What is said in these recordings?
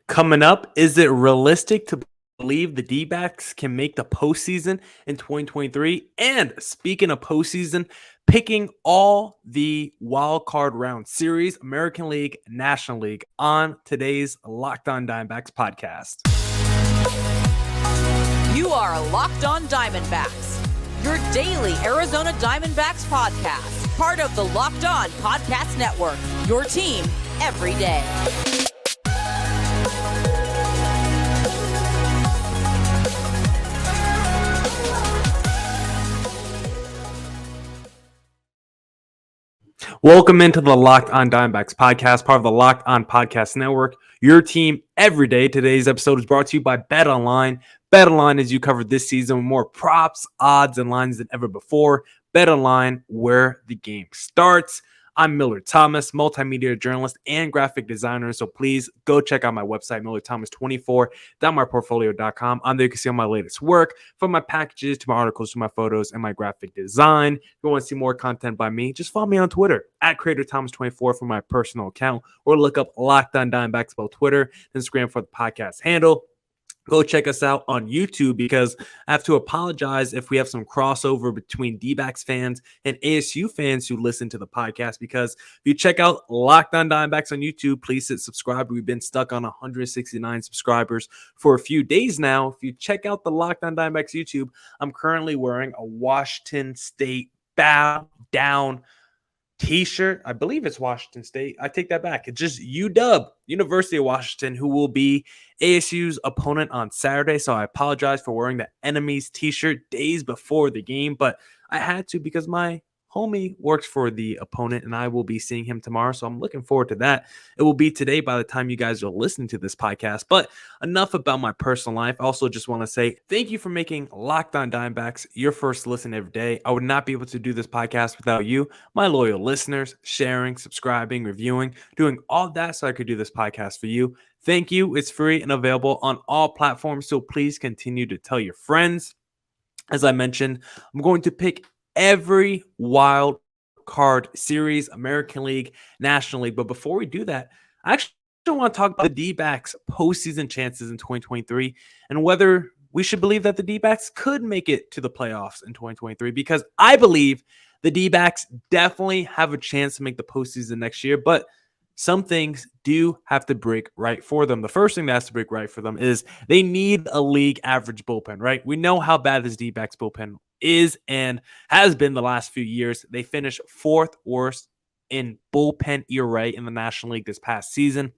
Coming up, is it realistic to believe the Dbacks can make the postseason in 2023? And speaking of postseason, picking all the wild card round series, American League, National League on today's Locked On Diamondbacks podcast. You are Locked On Diamondbacks, your daily Arizona Diamondbacks podcast, part of the Locked On Podcast Network, your team every day. Welcome into the Locked On Diamondbacks podcast, part of the Locked On Podcast Network, your team every day. Today's episode is brought to you by BetOnline. BetOnline, as you covered this season, with more props, odds, and lines than ever before. BetOnline, where the game starts. I'm Millard Thomas, multimedia journalist and graphic designer. So please go check out my website, millardthomas24.myportfolio.com. On there, you can see all my latest work, from my packages to my articles to my photos and my graphic design. If you want to see more content by me, just follow me on Twitter at CreatorThomas24 for my personal account, or look up Locked On Diamondbacks about Twitter, Instagram for the podcast handle. Go check us out on YouTube, because I have to apologize if we have some crossover between Dbacks fans and ASU fans who listen to the podcast, because if you check out Locked On Diamondbacks on YouTube, please hit subscribe. We've been stuck on 169 subscribers for a few days now. If you check out the Locked On Diamondbacks YouTube, I'm currently wearing a Washington State bow down t-shirt. I believe it's Washington State. I take that back. It's just UW, University of Washington, who will be ASU's opponent on Saturday. So I apologize for wearing the enemy's t-shirt days before the game, but I had to because my homie works for the opponent and I will be seeing him tomorrow. So I'm looking forward to that. It will be today by the time you guys are listening to this podcast. But enough about my personal life. I also just want to say thank you for making Locked On Diamondbacks your first listen every day. I would not be able to do this podcast without you, my loyal listeners, sharing, subscribing, reviewing, doing all that so I could do this podcast for you. Thank you. It's free and available on all platforms. So please continue to tell your friends. As I mentioned, I'm going to pick every wild card series, American League, National League. But before we do that, I actually want to talk about the Dbacks postseason chances in 2023 and whether we should believe that the Dbacks could make it to the playoffs in 2023, because I believe the Dbacks definitely have a chance to make the postseason next year, but some things do have to break right for them. The first thing that has to break right for them is they need a league average bullpen, right? We know how bad this Dbacks bullpen is and has been the last few years. They finished fourth worst in bullpen ERA in the National League this past season.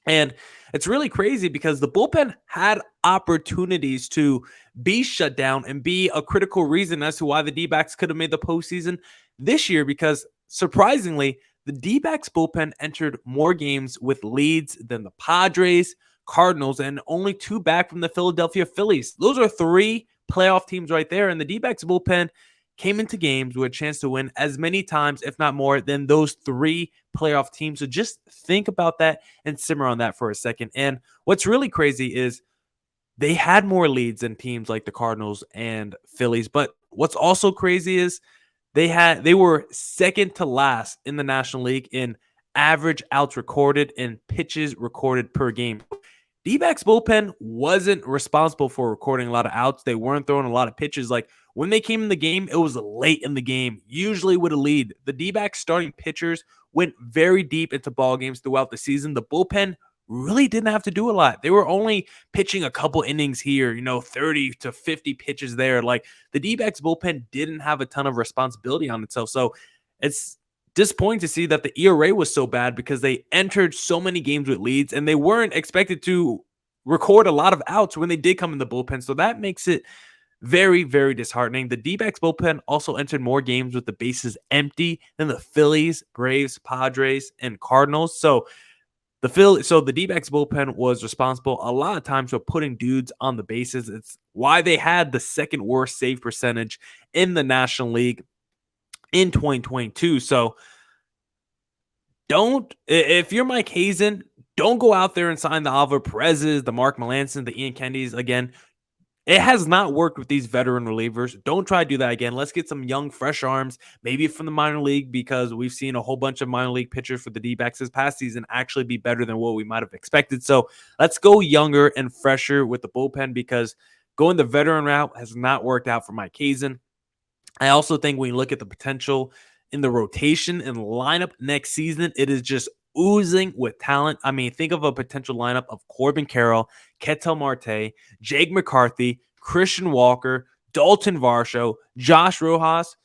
And it's really crazy because the bullpen had opportunities to be shut down and be a critical reason as to why the Dbacks could have made the postseason this year, because surprisingly, the Dbacks bullpen entered more games with leads than the Padres, Cardinals, and only 2 back from the Philadelphia Phillies. Those are 3 playoff teams right there. And the Dbacks bullpen came into games with a chance to win as many times, if not more, than those 3 playoff teams. So just think about that and simmer on that for a second. And what's really crazy is they had more leads than teams like the Cardinals and Phillies. But what's also crazy is they were second to last in the National League in average outs recorded and pitches recorded per game. D-backs bullpen wasn't responsible for recording a lot of outs. They weren't throwing a lot of pitches. Like when they came in the game, it was late in the game, usually with a lead. The D-backs starting pitchers went very deep into ball games throughout the season. The bullpen really didn't have to do a lot. They were only pitching a couple innings here, 30 to 50 pitches there. Like the D-backs bullpen didn't have a ton of responsibility on itself. So it's disappointing to see that the ERA was so bad because they entered so many games with leads and they weren't expected to record a lot of outs when they did come in the bullpen. So that makes it very, very disheartening. The D-backs bullpen also entered more games with the bases empty than the Phillies, Braves, Padres, and Cardinals. So the D-backs bullpen was responsible a lot of times for putting dudes on the bases. It's why they had the second worst save percentage in the National League in 2022. So if you're Mike Hazen, don't go out there and sign the Oliver Perez's, the Mark Melancon, the Ian Kennedys again. It has not worked with these veteran relievers. Don't try to do that again. Let's get some young, fresh arms, maybe from the minor league, because we've seen a whole bunch of minor league pitchers for the D-backs this past season actually be better than what we might have expected. So let's go younger and fresher with the bullpen, because going the veteran route has not worked out for Mike Hazen. I also think when you look at the potential in the rotation and lineup next season, it is just oozing with talent. I mean, think of a potential lineup of Corbin Carroll, Ketel Marte, Jake McCarthy, Christian Walker, Dalton Varsho, Josh Rojas,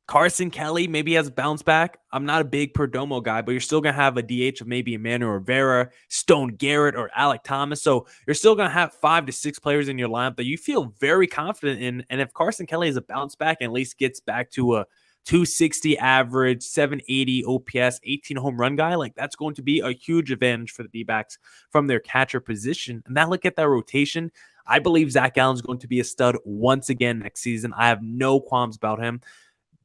Carson Kelly. Maybe he has a bounce back. I'm not a big Perdomo guy, but you're still going to have a DH of maybe Emmanuel Rivera, Stone Garrett, or Alec Thomas. So you're still going to have 5 to 6 players in your lineup that you feel very confident in. And if Carson Kelly has a bounce back and at least gets back to a 260 average, 780 OPS, 18 home run guy, like that's going to be a huge advantage for the D-backs from their catcher position. And then look at that rotation. I believe Zach Allen's going to be a stud once again next season. I have no qualms about him.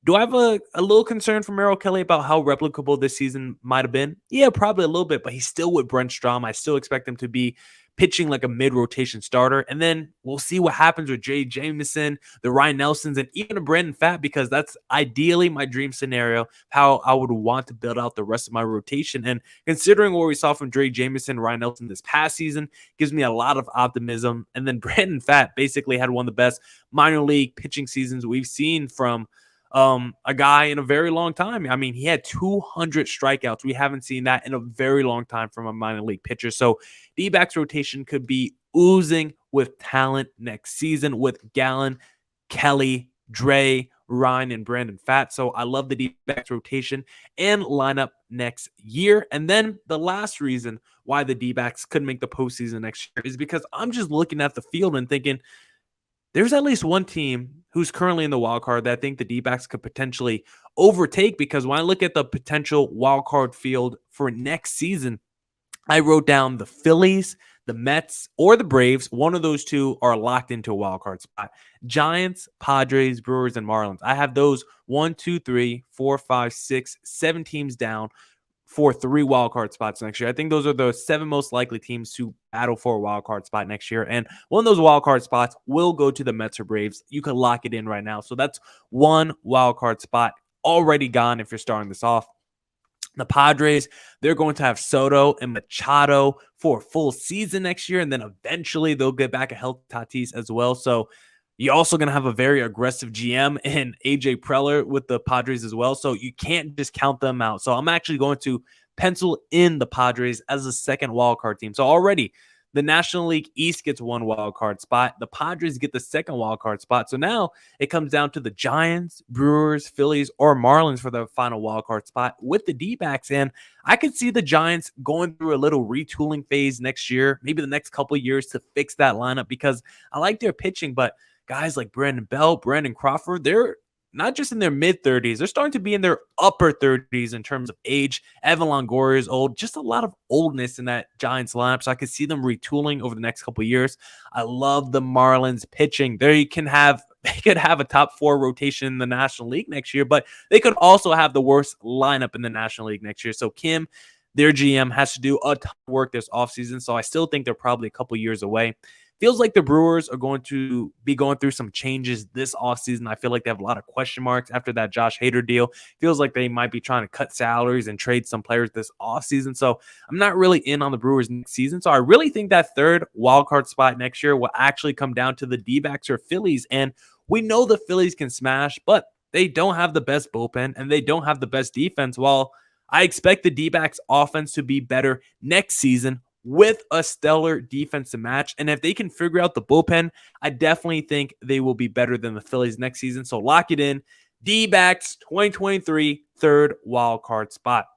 Do I have a little concern for Merrill Kelly about how replicable this season might have been? Yeah, probably a little bit, but he's still with Brent Strom. I still expect him to be pitching like a mid-rotation starter. And then we'll see what happens with Jay Jameson, the Ryan Nelsons, and even a Brandon Pfaadt, because that's ideally my dream scenario, how I would want to build out the rest of my rotation. And considering what we saw from Dre Jameson, Ryan Nelson this past season, gives me a lot of optimism. And then Brandon Pfaadt basically had one of the best minor league pitching seasons we've seen from a guy in a very long time. I mean, he had 200 strikeouts. We haven't seen that in a very long time from a minor league pitcher. So D-backs rotation could be oozing with talent next season with Gallen, Kelly, Dre, Ryan, and Brandon Pfaadt. So I love the D-backs rotation and lineup next year. And then the last reason why the D-backs could make the postseason next year is because I'm just looking at the field and thinking, there's at least one team who's currently in the wild card that I think the D-backs could potentially overtake, because when I look at the potential wild card field for next season, I wrote down the Phillies, the Mets, or the Braves. One of those two are locked into a wild card spot. Giants, Padres, Brewers, and Marlins. I have those 1, 2, 3, 4, 5, 6, 7 teams down for 3 wildcard spots next year. I think those are the 7 most likely teams to battle for a wildcard spot next year. And one of those wildcard spots will go to the Mets or Braves. You can lock it in right now. So that's 1 wildcard spot already gone if you're starting this off. The Padres, they're going to have Soto and Machado for a full season next year. And then eventually they'll get back a healthy Tatis as well. So you're also going to have a very aggressive GM in AJ Preller with the Padres as well. So you can't just count them out. So I'm actually going to pencil in the Padres as a second wildcard team. So already the National League East gets 1 wildcard spot. The Padres get the second wildcard spot. So now it comes down to the Giants, Brewers, Phillies, or Marlins for the final wildcard spot with the D-backs. And I could see the Giants going through a little retooling phase next year, maybe the next couple of years, to fix that lineup, because I like their pitching, but guys like Brandon Bell, Brandon Crawford, they're not just in their mid-30s. They're starting to be in their upper 30s in terms of age. Evan Longoria is old. Just a lot of oldness in that Giants lineup, so I could see them retooling over the next couple of years. I love the Marlins pitching. They could have a top 4 rotation in the National League next year, but they could also have the worst lineup in the National League next year. So Kim, their GM, has to do a ton of work this offseason, so I still think they're probably a couple years away. Feels like the Brewers are going to be going through some changes this offseason. I feel like they have a lot of question marks after that Josh Hader deal. Feels like they might be trying to cut salaries and trade some players this offseason. So I'm not really in on the Brewers next season. So I really think that third wildcard spot next year will actually come down to the D-backs or Phillies. And we know the Phillies can smash, but they don't have the best bullpen and they don't have the best defense. While I expect the D-backs offense to be better next season with a stellar defensive match. And if they can figure out the bullpen, I definitely think they will be better than the Phillies next season. So lock it in. D-backs 2023 third wild card spot.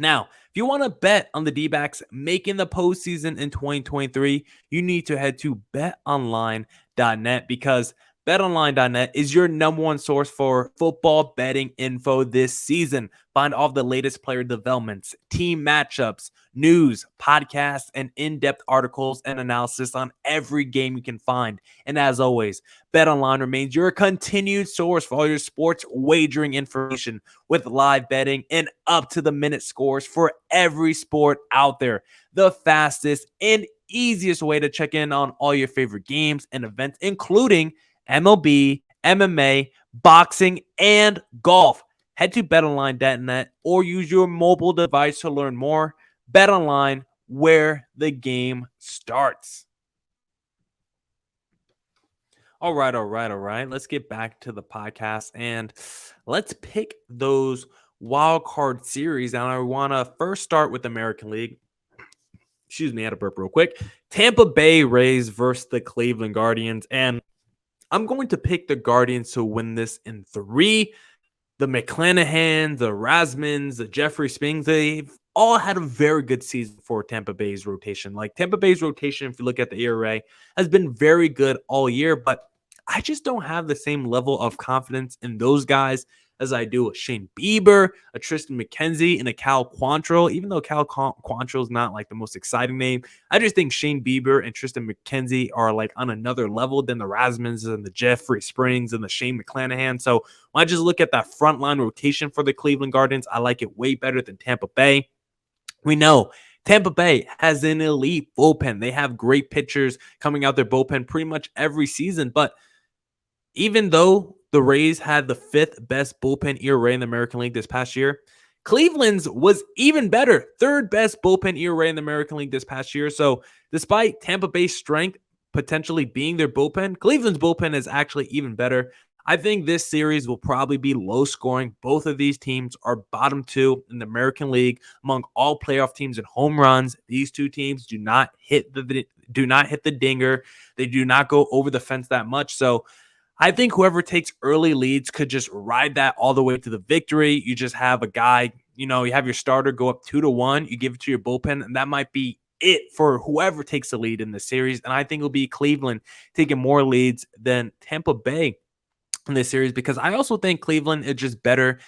Now, if you want to bet on the D-backs making the postseason in 2023, you need to head to betonline.net, because betonline.net is your number one source for football betting info this season. Find all the latest player developments, team matchups, news, podcasts, and in-depth articles and analysis on every game you can find. And as always, BetOnline remains your continued source for all your sports wagering information, with live betting and up-to-the-minute scores for every sport out there. The fastest and easiest way to check in on all your favorite games and events, including MLB, MMA, boxing, and golf. Head to betonline.net or use your mobile device to learn more. BetOnline, where the game starts. All right. Let's get back to the podcast and let's pick those wild card series. And I want to first start with the American League. Excuse me, I had to burp real quick. Tampa Bay Rays versus the Cleveland Guardians. And I'm going to pick the Guardians to win this in 3. The McClanahan, the Rasmans, the Jeffrey Springs, they've all had a very good season for Tampa Bay's rotation. Like Tampa Bay's rotation, if you look at the ERA, has been very good all year, but I just don't have the same level of confidence in those guys as I do a Shane Bieber, a Tristan McKenzie, and a Cal Quantrill. Even though Cal Quantrill is not like the most exciting name, I just think Shane Bieber and Tristan McKenzie are like on another level than the Rasmans and the Jeffrey Springs and the Shane McClanahan. So when I just look at that frontline rotation for the Cleveland Guardians, I like it way better than Tampa Bay. We know Tampa Bay has an elite bullpen. They have great pitchers coming out their bullpen pretty much every season. But even though the Rays had the 5th best bullpen ERA in the American League this past year, Cleveland's was even better. 3rd best bullpen ERA in the American League this past year. So despite Tampa Bay's strength potentially being their bullpen, Cleveland's bullpen is actually even better. I think this series will probably be low scoring. Both of these teams are bottom 2 in the American League among all playoff teams in home runs. These two teams do not hit the dinger. They do not go over the fence that much. So I think whoever takes early leads could just ride that all the way to the victory. You just have a guy, you have your starter go up 2-1. You give it to your bullpen, and that might be it for whoever takes the lead in the series. And I think it'll be Cleveland taking more leads than Tampa Bay in this series, because I also think Cleveland is just better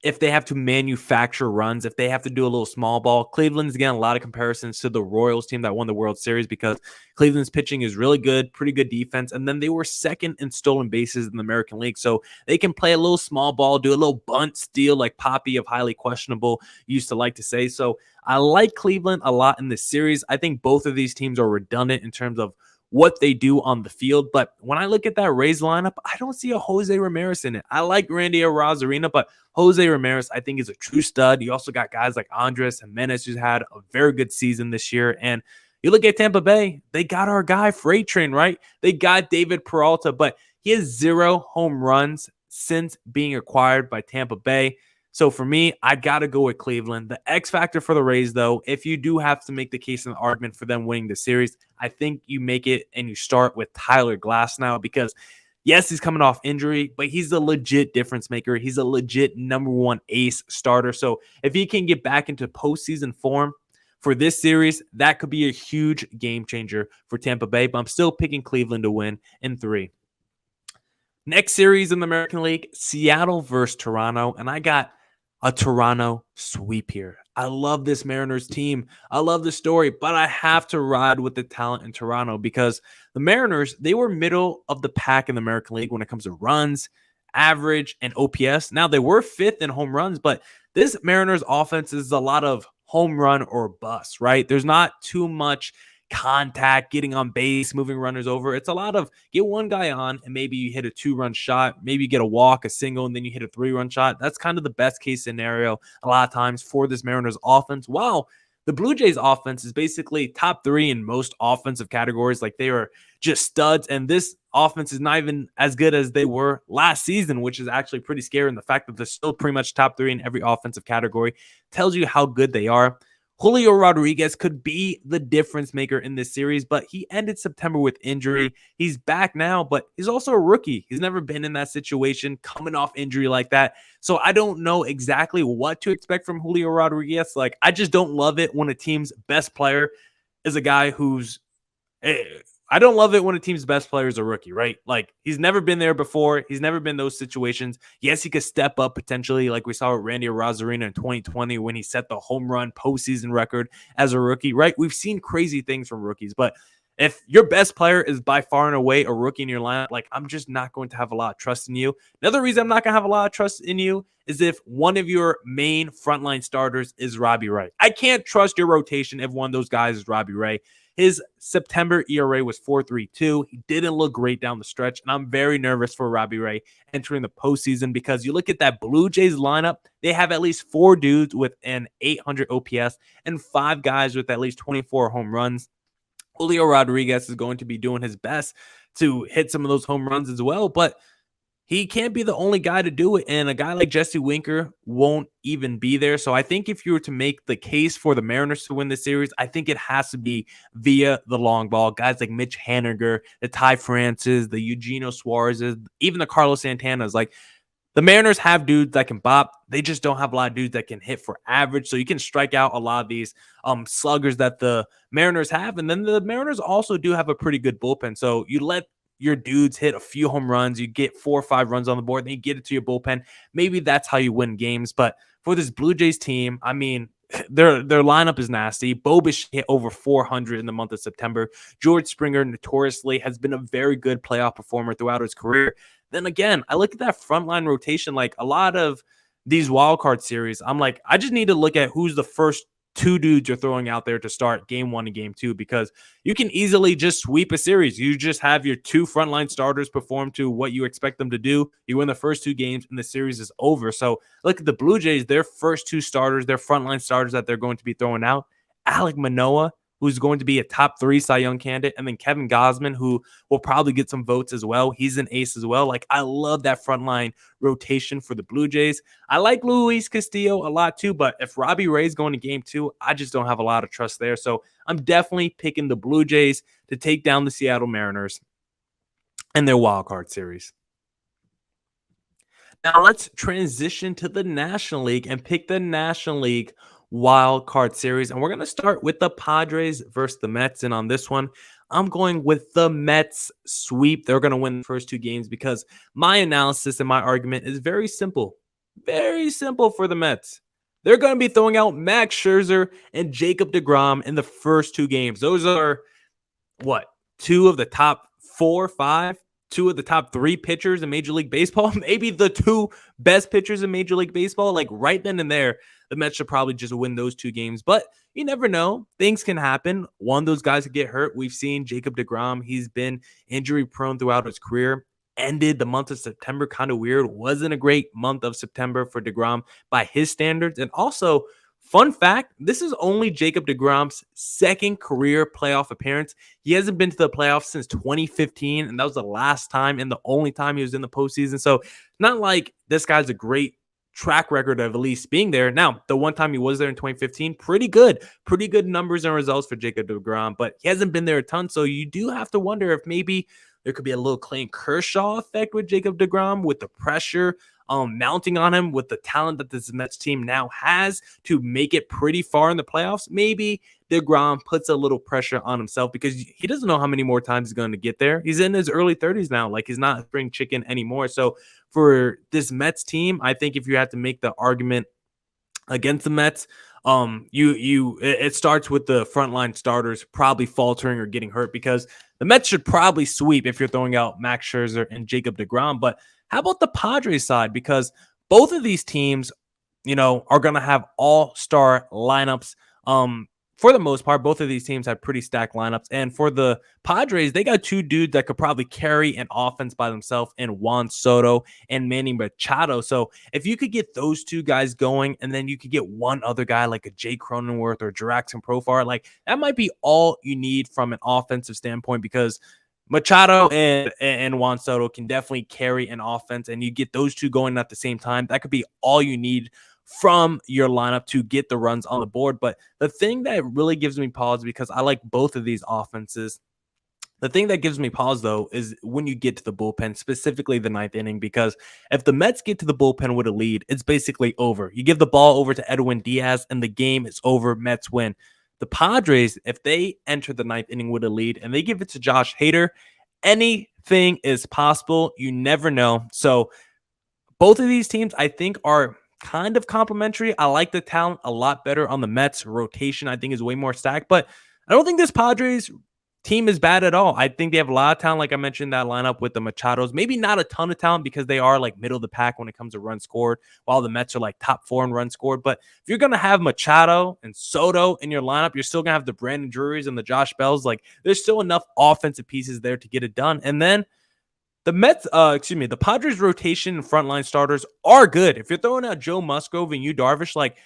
if they have to manufacture runs, if they have to do a little small ball. Cleveland's getting a lot of comparisons to the Royals team that won the World Series because Cleveland's pitching is really good, pretty good defense, and then they were 2nd in stolen bases in the American League. So they can play a little small ball, do a little bunt steal like Poppy of Highly Questionable used to like to say. So I like Cleveland a lot in this series. I think both of these teams are redundant in terms of what they do on the field. But when I look at that Rays lineup, I don't see a Jose Ramirez in it. I like Randy Arozarena, but Jose Ramirez, I think, is a true stud. You also got guys like Andres Jimenez, who's had a very good season this year. And you look at Tampa Bay, they got our guy Freight Train, right? They got David Peralta, but he has 0 home runs since being acquired by Tampa Bay. So for me, I got to go with Cleveland. The X factor for the Rays, though, if you do have to make the case and the argument for them winning the series, I think you make it and you start with Tyler Glasnow, because yes, he's coming off injury, but he's a legit difference maker. He's a legit number 1 ace starter. So if he can get back into postseason form for this series, that could be a huge game changer for Tampa Bay, but I'm still picking Cleveland to win in 3. Next series in the American League, Seattle versus Toronto, and I got a Toronto sweep here. I love this Mariners team. I love the story, but I have to ride with the talent in Toronto because the Mariners, they were middle of the pack in the American League when it comes to runs, average, and OPS. Now, they were 5th in home runs, but this Mariners offense is a lot of home run or bust, right? There's not too much contact, getting on base, moving runners over. It's a lot of get one guy on and maybe you hit a 2-run shot, maybe you get a walk, a single, and then you hit a 3-run shot. That's kind of the best case scenario a lot of times for this Mariners offense. Wow. The Blue Jays offense is basically top 3 in most offensive categories. Like they are just studs. And this offense is not even as good as they were last season, which is actually pretty scary. And the fact that they're still pretty much top 3 in every offensive category tells you how good they are. Julio Rodriguez could be the difference maker in this series, but he ended September with injury. He's back now, but he's also a rookie. He's never been in that situation, coming off injury like that. So I don't know exactly what to expect from Julio Rodriguez. Like, I just don't love it when a team's best player is a guy who's I don't love it when a team's best player is a rookie, right? Like, he's never been there before. He's never been in those situations. Yes, he could step up potentially, like we saw with Randy Arozarena in 2020 when he set the home run postseason record as a rookie, right? We've seen crazy things from rookies, but if your best player is by far and away a rookie in your lineup, like I'm just not going to have a lot of trust in you. Another reason I'm not going to have a lot of trust in you is if one of your main frontline starters is Robbie Ray. I can't trust your rotation if one of those guys is Robbie Ray. His September ERA was 4.32. He didn't look great down the stretch, and I'm very nervous for Robbie Ray entering the postseason because you look at that Blue Jays lineup, they have at least 4 dudes with an 800 OPS and 5 guys with at least 24 home runs. Julio Rodriguez is going to be doing his best to hit some of those home runs as well, but he can't be the only guy to do it, and a guy like Jesse Winker won't even be there. So I think if you were to make the case for the Mariners to win the series, I think it has to be via the long ball. Guys like Mitch Haniger, the Ty Francis, the Eugenio Suarez's, even the Carlos Santanas. Like, the Mariners have dudes that can bop. They just don't have a lot of dudes that can hit for average. So you can strike out a lot of these sluggers that the Mariners have. And then the Mariners also do have a pretty good bullpen. So you let your dudes hit a few home runs, you get 4 or 5 runs on the board, then you get it to your bullpen. Maybe that's how you win games. But for this Blue Jays team, I mean, their lineup is nasty. Bobish hit over 400 in the month of September. George Springer notoriously has been a very good playoff performer throughout his career. Then again, I look at that frontline rotation, like a lot of these wild card series. I'm like, I just need to look at who's the first 2 dudes you're throwing out there to start game 1 and game 2, because you can easily just sweep a series. You just have your 2 frontline starters perform to what you expect them to do. You win the first 2 games and the series is over. So look at the Blue Jays, their first 2 starters, their frontline starters that they're going to be throwing out. Alek Manoah, who's going to be a top 3 Cy Young candidate, and then Kevin Gausman, who will probably get some votes as well. He's an ace as well. Like, I love that frontline rotation for the Blue Jays. I like Luis Castillo a lot too, but if Robbie Ray's going to game 2, I just don't have a lot of trust there. So I'm definitely picking the Blue Jays to take down the Seattle Mariners in their wild card series. Now let's transition to the National League and pick the National League wild card series. And we're going to start with the Padres versus the Mets. And on this one, I'm going with the Mets sweep. They're going to win the first 2 games because my analysis and my argument is very simple. Very simple for the Mets. They're going to be throwing out Max Scherzer and Jacob deGrom in the first 2 games. Those are, 2 of the top 4, 5? 2 of the top 3 pitchers in Major League Baseball, maybe the 2 best pitchers in Major League Baseball. Like, right then and there, the Mets should probably just win those 2 games. But you never know. Things can happen. One of those guys could get hurt. We've seen Jacob deGrom. He's been injury prone throughout his career. Ended the month of September kind of weird. Wasn't a great month of September for deGrom by his standards. And also, fun fact, this is only Jacob deGrom's 2nd career playoff appearance. He hasn't been to the playoffs since 2015, and that was the last time and the only time he was in the postseason. So not like this guy's a great track record of at least being there. Now, the one time he was there in 2015, pretty good numbers and results for Jacob deGrom, but he hasn't been there a ton. So you do have to wonder if maybe there could be a little Clayton Kershaw effect with Jacob deGrom, with the pressure mounting on him, with the talent that this Mets team now has to make it pretty far in the playoffs. Maybe deGrom puts a little pressure on himself because he doesn't know how many more times he's going to get there. He's in his early 30s now. Like, he's not a spring chicken anymore. So for this Mets team, I think if you have to make the argument against the Mets, it starts with the frontline starters probably faltering or getting hurt, because the Mets should probably sweep if you're throwing out Max Scherzer and Jacob deGrom. But how about the Padres side? Because both of these teams, are going to have all-star lineups. For the most part, both of these teams have pretty stacked lineups. And for the Padres, they got 2 dudes that could probably carry an offense by themselves, in Juan Soto and Manny Machado. So if you could get those 2 guys going, and then you could get one other guy like a Jay Cronenworth or Juraxen Profar, like, that might be all you need from an offensive standpoint, because Machado and Juan Soto can definitely carry an offense, and you get those 2 going at the same time. That could be all you need from your lineup to get the runs on the board. But the thing that really gives me pause, because I like both of these offenses, the thing that gives me pause, though, is when you get to the bullpen, specifically the 9th inning, because if the Mets get to the bullpen with a lead, it's basically over. You give the ball over to Edwin Diaz, and the game is over. Mets win. The Padres, if they enter the 9th inning with a lead and they give it to Josh Hader, anything is possible. You never know. So both of these teams, I think, are kind of complementary. I like the talent a lot better on the Mets. Rotation, I think, is way more stacked, but I don't think this Padres team is bad at all. I think they have a lot of talent, like I mentioned, that lineup with the Machados. Maybe not a ton of talent because they are like middle of the pack when it comes to runs scored, while the Mets are like top 4 in runs scored. But if you're going to have Machado and Soto in your lineup, you're still going to have the Brandon Drurys and the Josh Bells. Like, there's still enough offensive pieces there to get it done. And then the Padres rotation and frontline starters are good. If you're throwing out Joe Musgrove and Yu Darvish, like,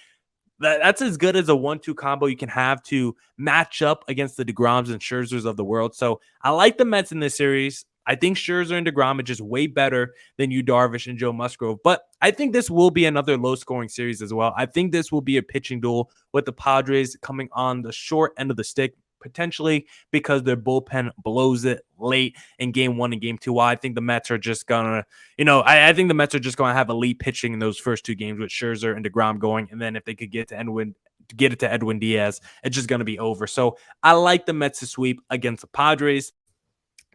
that's as good as a 1-2 combo you can have to match up against the DeGroms and Scherzers of the world. So I like the Mets in this series. I think Scherzer and DeGrom are just way better than Yu Darvish and Joe Musgrove. But I think this will be another low-scoring series as well. I think this will be a pitching duel with the Padres coming on the short end of the stick, potentially because their bullpen blows it late in game 1 and game 2. While I think the Mets are just gonna, I think the Mets are just gonna have elite pitching in those first 2 games with Scherzer and DeGrom going, and then if they could get it to Edwin Diaz, it's just gonna be over. So I like the Mets to sweep against the Padres.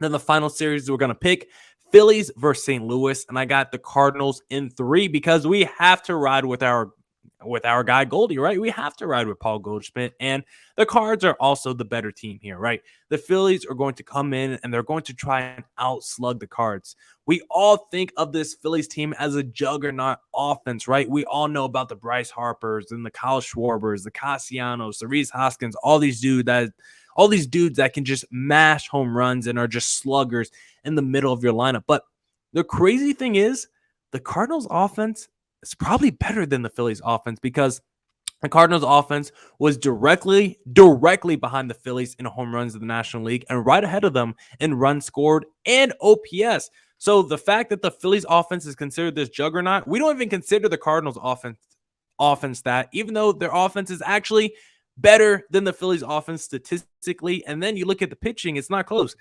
Then the final series we're gonna pick, Phillies versus St. Louis, and I got the Cardinals in 3 because we have to ride with our guy Goldie, right? We have to ride with Paul Goldschmidt, and the Cards are also the better team here, right? The Phillies are going to come in and they're going to try and outslug the Cards. We all think of this Phillies team as a juggernaut offense, right? We all know about the Bryce Harpers and the Kyle Schwarbers, the Castellanos, the Rhys Hoskins, all these dudes that can just mash home runs and are just sluggers in the middle of your lineup. But the crazy thing is, the Cardinals offense is probably better than the Phillies offense because the Cardinals offense was directly behind the Phillies in home runs in the National League and right ahead of them in runs scored and OPS. So the fact that the Phillies offense is considered this juggernaut, we don't even consider the Cardinals offense that, even though their offense is actually better than the Phillies offense statistically. And then you look at the pitching, it's not close.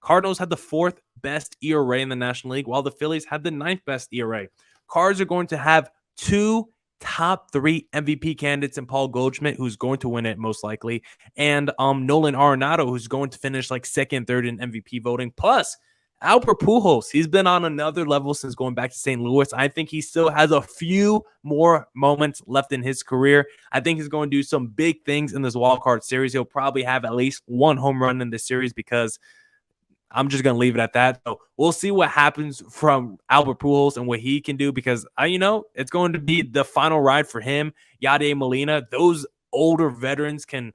Cardinals had the 4th best ERA in the National League, while the Phillies had the 9th best ERA. Cards are going to have 2 top 3 MVP candidates in Paul Goldschmidt, who's going to win it most likely, and Nolan Arenado, who's going to finish like 2nd, 3rd in MVP voting. Plus, Albert Pujols, he's been on another level since going back to St. Louis. I think he still has a few more moments left in his career. I think he's going to do some big things in this wild card series. He'll probably have at least 1 home run in this series because I'm just going to leave it at that. So we'll see what happens from Albert Pujols and what he can do because, it's going to be the final ride for him. Yadier Molina, those older veterans can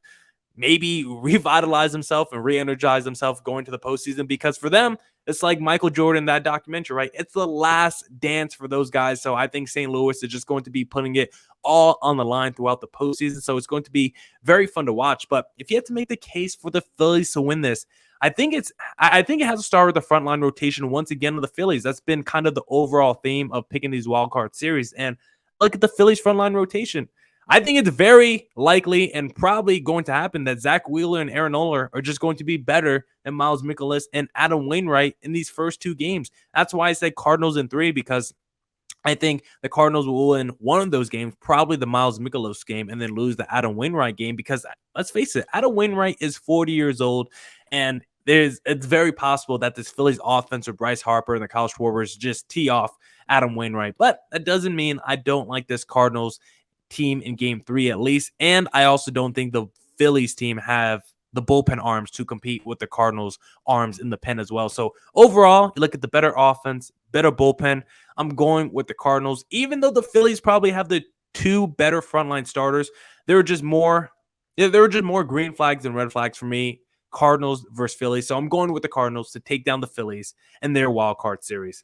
maybe revitalize himself and re-energize himself going to the postseason because for them, it's like Michael Jordan, that documentary, right? It's the last dance for those guys. So I think St. Louis is just going to be putting it all on the line throughout the postseason. So it's going to be very fun to watch. But if you had to make the case for the Phillies to win this, I think it has to start with the frontline rotation once again of the Phillies. That's been kind of the overall theme of picking these wild card series. And look at the Phillies frontline rotation. I think it's very likely and probably going to happen that Zach Wheeler and Aaron Nola are just going to be better than Miles Mikolas and Adam Wainwright in these first 2 games. That's why I said Cardinals in 3 because I think the Cardinals will win one of those games, probably the Miles Mikolas game, and then lose the Adam Wainwright game because, let's face it, Adam Wainwright is 40 years old, and it's very possible that this Phillies offense or Bryce Harper and the Kyle Schwarbers just tee off Adam Wainwright. But that doesn't mean I don't like this Cardinals team in game 3 at least, and I also don't think the Phillies team have the bullpen arms to compete with the Cardinals arms in the pen as well. So overall, you look at the better offense, better bullpen. I'm going with the Cardinals, even though the Phillies probably have the 2 better frontline starters. There were just more green flags than red flags for me. Cardinals versus Phillies. So I'm going with the Cardinals to take down the Phillies in their wild card series.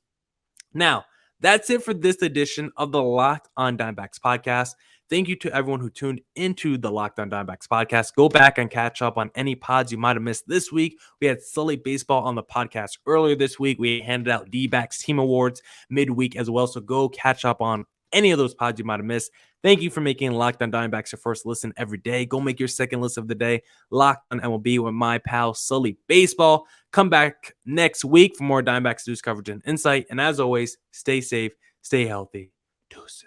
Now, that's it for this edition of the Locked on Diamondbacks podcast. Thank you to everyone who tuned into the Locked on Diamondbacks podcast. Go back and catch up on any pods you might have missed this week. We had Sully Baseball on the podcast earlier this week. We handed out Dbacks team awards midweek as well. So go catch up on any of those pods you might have missed. Thank you for making Locked on Diamondbacks your first listen every day. Go make your second listen of the day, Locked on MLB with my pal Sully Baseball. Come back next week for more Diamondbacks news coverage and insight. And as always, stay safe, stay healthy. Deuces.